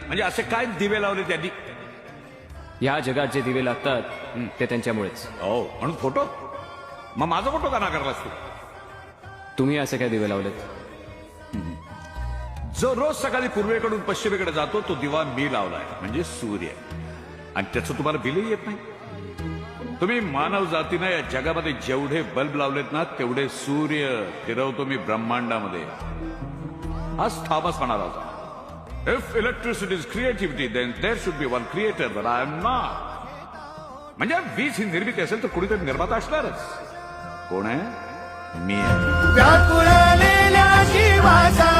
म्हणजे असे काय दिवे लावले त्यांनी? या जगात जे दिवे लागतात ते त्यांच्यामुळेच. हो, म्हणून फोटो? मग माझा फोटो का नाकारलास तू? तुम्ही असे काय दिवे लावलेत? जो रोज सकाळी पूर्वेकडून पश्चिमेकडे जातो तो दिवा मी लावलाय, म्हणजे सूर्य. आणि त्याचं तुम्हाला बिलही येत नाही. तुम्ही मानव जातीनं या जगामध्ये जेवढे बल्ब लावलेत ना तेवढे सूर्य फिरवतो मी ब्रह्मांडामध्ये. आज थॉमस म्हणाला होता, if electricity is creativity then there should be one creator, but I am not. म्हणजे वीज ही निर्मिती असेल तर कुणीतरी निर्माता असणारच. कोण आहे? मी आहे. व्याकुळलेल्या जीवाचा